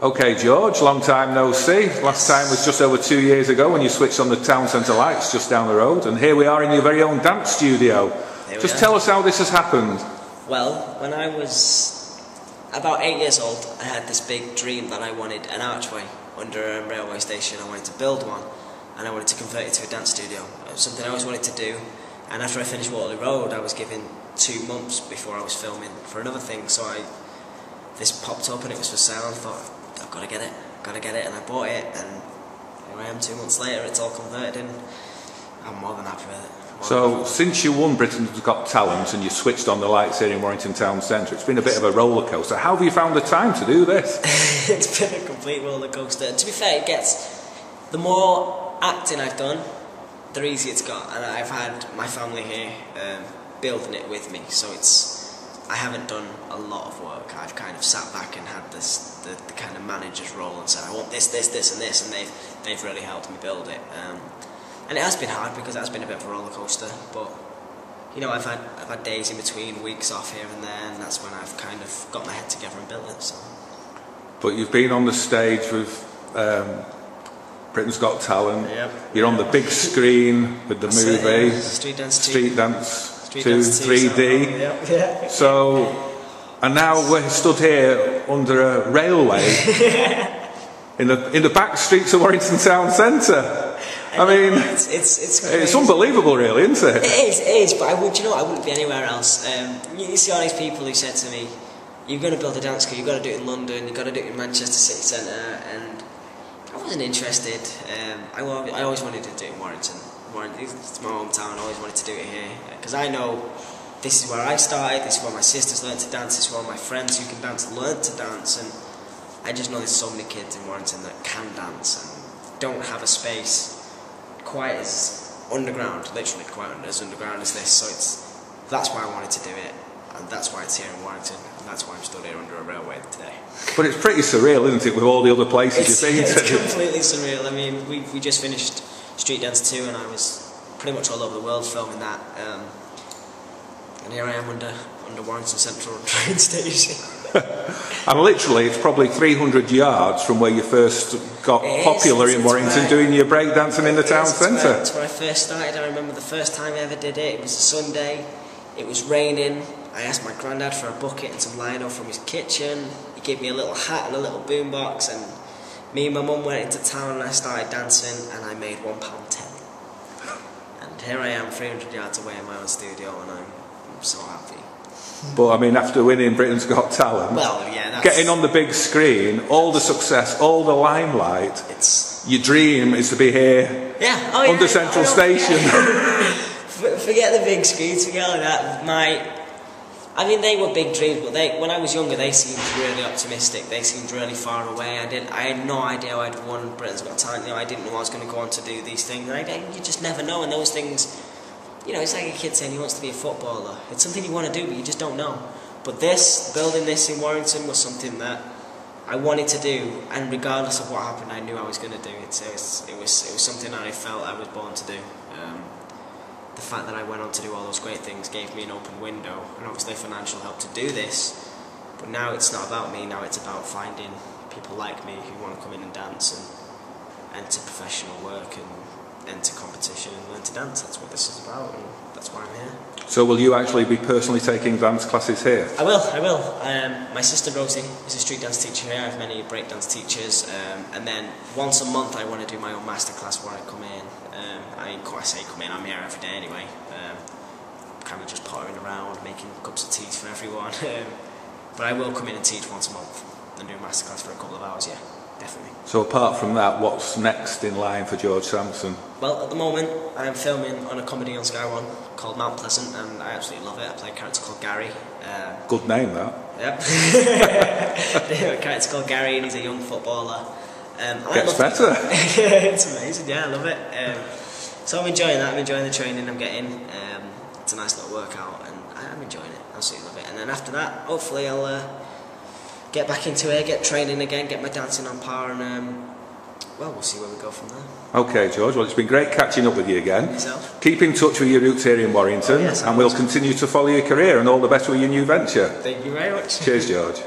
Okay, George, long time no see. Last time was just over 2 years ago when you switched on the town centre lights just down the road, and here we are in your very own dance studio. Just tell us how this has happened. Well, when I was about 8 years old, I had this big dream that I wanted an archway under a railway station. I wanted to build one, and I wanted to convert it to a dance studio. It was something I always wanted to do, and after I finished Waterloo Road, I was given 2 months before I was filming for another thing, so this popped up and it was for sale, and I thought, I've got to get it, and I bought it, and here I am 2 months later, it's all converted, and I'm more than happy with it. So, since you won Britain's Got Talent and you switched on the lights here in Warrington Town Centre, it's been a bit of a roller coaster. How have you found the time to do this? It's been a complete roller coaster. To be fair, the more acting I've done, the easier it's got, and I've had my family here building it with me, so I haven't done a lot of work. I've kind of sat back and had the kind of manager's role and said, I want this, and this, and they've really helped me build it. And it has been hard because it has been a bit of a roller coaster, but you know, I've had days in between, weeks off here and there, and that's when I've kind of got my head together and built it. So. But you've been on the stage with Britain's Got Talent. Yep. You're on the big screen with the movie. Street Dance 2, 3D. Yep. Yeah. So, and now we're stood here under a railway in the back streets of Warrington Town Centre. I mean, it's unbelievable, really, isn't it? It is. But I wouldn't be anywhere else. You see all these people who said to me, "You're going to build a dance school. You've got to do it in London. You've got to do it in Manchester City Centre," and I wasn't interested. I always wanted to do it in Warrington. It's my hometown. I always wanted to do it here because I know this is where I started. This is where my sisters learned to dance. This is where my friends who can dance learned to dance, and I just know there's so many kids in Warrington that can dance and don't have a space quite as underground, literally quite as underground as this, so that's why I wanted to do it, and that's why it's here in Warrington, and that's why I'm stood here under a railway today. But it's pretty surreal, isn't it, with all the other places you've been to? It's completely surreal. I mean, we just finished Street Dance 2, and I was pretty much all over the world filming that, and here I am under Warrington Central train station. And literally, it's probably 300 yards from where you first got popular in Warrington, doing your breakdancing in the town centre. That's where I first started. I remember the first time I ever did it. It was a Sunday. It was raining. I asked my granddad for a bucket and some lino from his kitchen. He gave me a little hat and a little boombox, and me and my mum went into town and I started dancing, and I made £1.10. And here I am, 300 yards away in my own studio, and I'm so happy. But I mean, after winning Britain's Got Talent, getting on the big screen, all the success, all the limelight, your dream is to be here under Central Station. Forget the big screens, forget all that. I mean, they were big dreams, but when I was younger, they seemed really optimistic. They seemed really far away. I had no idea I'd won Britain's Got Talent. You know, I didn't know I was going to go on to do these things. You just never know, and those things. You know, it's like a kid saying he wants to be a footballer. It's something you want to do, but you just don't know. But building this in Warrington was something that I wanted to do, and regardless of what happened, I knew I was going to do it. So it was something that I felt I was born to do. The fact that I went on to do all those great things gave me an open window, and obviously financial help to do this. But now it's not about me. Now it's about finding people like me who want to come in and dance and enter professional work and enter competition and learn to dance. That's what this is about, and that's why I'm here. So will you actually be personally taking dance classes here? I will. My sister Rosie is a street dance teacher here. I have many breakdance teachers, and then once a month I want to do my own masterclass where I come in. I say come in, I'm here every day anyway, kind of just pottering around, making cups of tea for everyone. But I will come in and teach once a month and do a masterclass for a couple of hours, yeah. Definitely. So apart from that, what's next in line for George Sampson? Well, at the moment, I'm filming on a comedy on Sky One called Mount Pleasant, and I absolutely love it. I play a character called Gary. Good name, that. Yep. A character called Gary, and he's a young footballer. Gets better. It's amazing, yeah, I love it. So I'm enjoying that. I'm enjoying the training I'm getting. It's a nice little workout, and I'm enjoying it. I absolutely love it. And then after that, hopefully I'll get back into it, get training again, get my dancing on par, and well, we'll see where we go from there. Okay, George, well, it's been great catching up with you again. Yourself. Keep in touch with your roots here in Warrington, and we'll continue to follow your career, and all the best with your new venture. Thank you very much. Cheers, George.